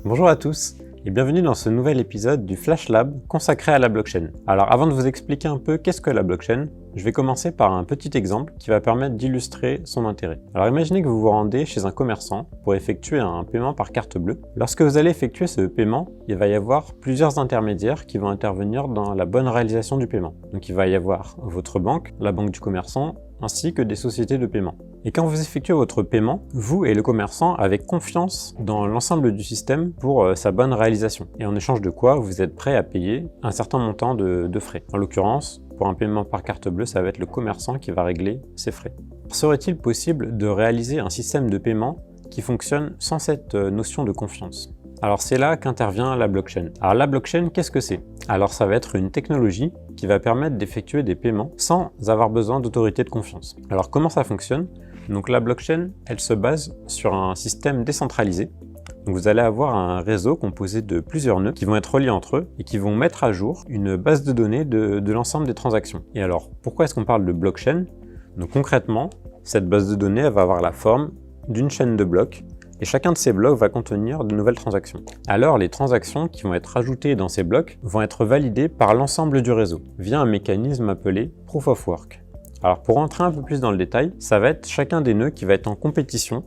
Bonjour à tous et bienvenue dans ce nouvel épisode du Flash Lab consacré à la blockchain. Alors avant de vous expliquer un peu qu'est-ce que la blockchain, je vais commencer par un petit exemple qui va permettre d'illustrer son intérêt. Alors imaginez que vous vous rendez chez un commerçant pour effectuer un paiement par carte bleue. Lorsque vous allez effectuer ce paiement, il va y avoir plusieurs intermédiaires qui vont intervenir dans la bonne réalisation du paiement. Donc il va y avoir votre banque, la banque du commerçant, ainsi que des sociétés de paiement. Et quand vous effectuez votre paiement, vous et le commerçant avez confiance dans l'ensemble du système pour sa bonne réalisation. Et en échange de quoi, vous êtes prêt à payer un certain montant de frais. En l'occurrence, pour un paiement par carte bleue, ça va être le commerçant qui va régler ses frais. Serait-il possible de réaliser un système de paiement qui fonctionne sans cette notion de confiance ? Alors c'est là qu'intervient la blockchain. Alors la blockchain, qu'est-ce que c'est ? Alors ça va être une technologie qui va permettre d'effectuer des paiements sans avoir besoin d'autorité de confiance. Alors comment ça fonctionne ? Donc la blockchain, elle se base sur un système décentralisé. Donc vous allez avoir un réseau composé de plusieurs nœuds qui vont être reliés entre eux et qui vont mettre à jour une base de données de l'ensemble des transactions. Et alors pourquoi est-ce qu'on parle de blockchain ? Donc concrètement, cette base de données elle va avoir la forme d'une chaîne de blocs. Et chacun de ces blocs va contenir de nouvelles transactions. Alors les transactions qui vont être ajoutées dans ces blocs vont être validées par l'ensemble du réseau, via un mécanisme appelé Proof of Work. Alors pour rentrer un peu plus dans le détail, ça va être chacun des nœuds qui va être en compétition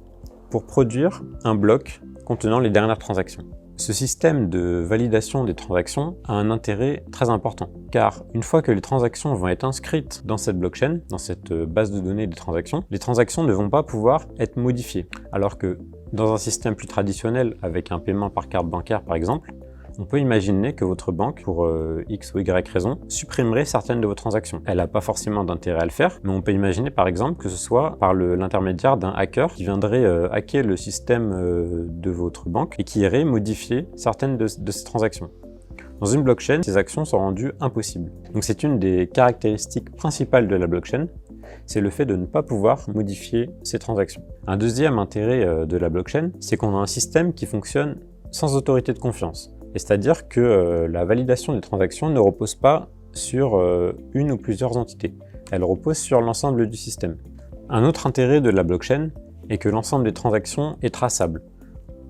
pour produire un bloc contenant les dernières transactions. Ce système de validation des transactions a un intérêt très important, car une fois que les transactions vont être inscrites dans cette blockchain, dans cette base de données des transactions, les transactions ne vont pas pouvoir être modifiées. Alors que dans un système plus traditionnel, avec un paiement par carte bancaire par exemple, on peut imaginer que votre banque, pour X ou Y raison, supprimerait certaines de vos transactions. Elle n'a pas forcément d'intérêt à le faire, mais on peut imaginer par exemple que ce soit par l'intermédiaire d'un hacker qui viendrait hacker le système de votre banque et qui irait modifier certaines de ces transactions. Dans une blockchain, ces actions sont rendues impossibles. Donc c'est une des caractéristiques principales de la blockchain, c'est le fait de ne pas pouvoir modifier ces transactions. Un deuxième intérêt de la blockchain, c'est qu'on a un système qui fonctionne sans autorité de confiance. C'est-à-dire que la validation des transactions ne repose pas sur une ou plusieurs entités. Elle repose sur l'ensemble du système. Un autre intérêt de la blockchain est que l'ensemble des transactions est traçable.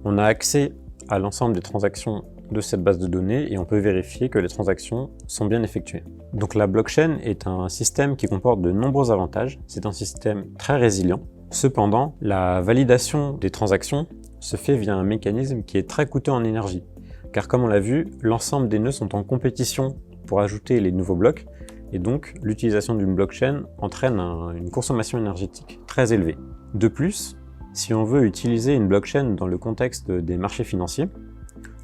On a accès à l'ensemble des transactions de cette base de données et on peut vérifier que les transactions sont bien effectuées. Donc la blockchain est un système qui comporte de nombreux avantages. C'est un système très résilient. Cependant, la validation des transactions se fait via un mécanisme qui est très coûteux en énergie. Car comme on l'a vu, l'ensemble des nœuds sont en compétition pour ajouter les nouveaux blocs, et donc l'utilisation d'une blockchain entraîne une consommation énergétique très élevée. De plus, si on veut utiliser une blockchain dans le contexte des marchés financiers,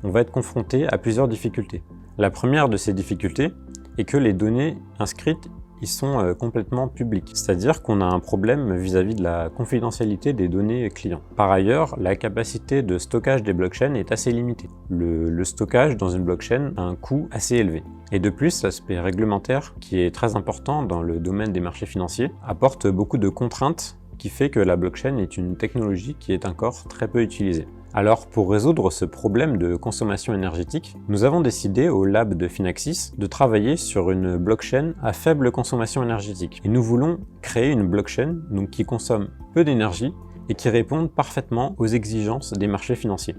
on va être confronté à plusieurs difficultés. La première de ces difficultés est que les données inscrites y sont complètement publiques, c'est-à-dire qu'on a un problème vis-à-vis de la confidentialité des données clients. Par ailleurs, la capacité de stockage des blockchains est assez limitée. Le stockage dans une blockchain a un coût assez élevé. Et de plus, l'aspect réglementaire, qui est très important dans le domaine des marchés financiers, apporte beaucoup de contraintes qui fait que la blockchain est une technologie qui est encore très peu utilisée. Alors pour résoudre ce problème de consommation énergétique, nous avons décidé au lab de Finaxis de travailler sur une blockchain à faible consommation énergétique. Et nous voulons créer une blockchain qui consomme peu d'énergie et qui réponde parfaitement aux exigences des marchés financiers.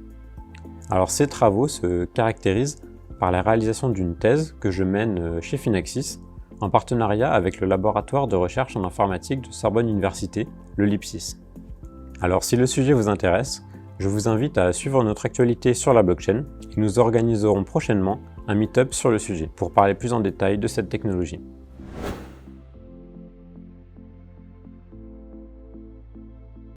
Alors ces travaux se caractérisent par la réalisation d'une thèse que je mène chez Finaxis en partenariat avec le laboratoire de recherche en informatique de Sorbonne Université, le LIPSIS. Alors si le sujet vous intéresse, je vous invite à suivre notre actualité sur la blockchain et nous organiserons prochainement un meet-up sur le sujet pour parler plus en détail de cette technologie.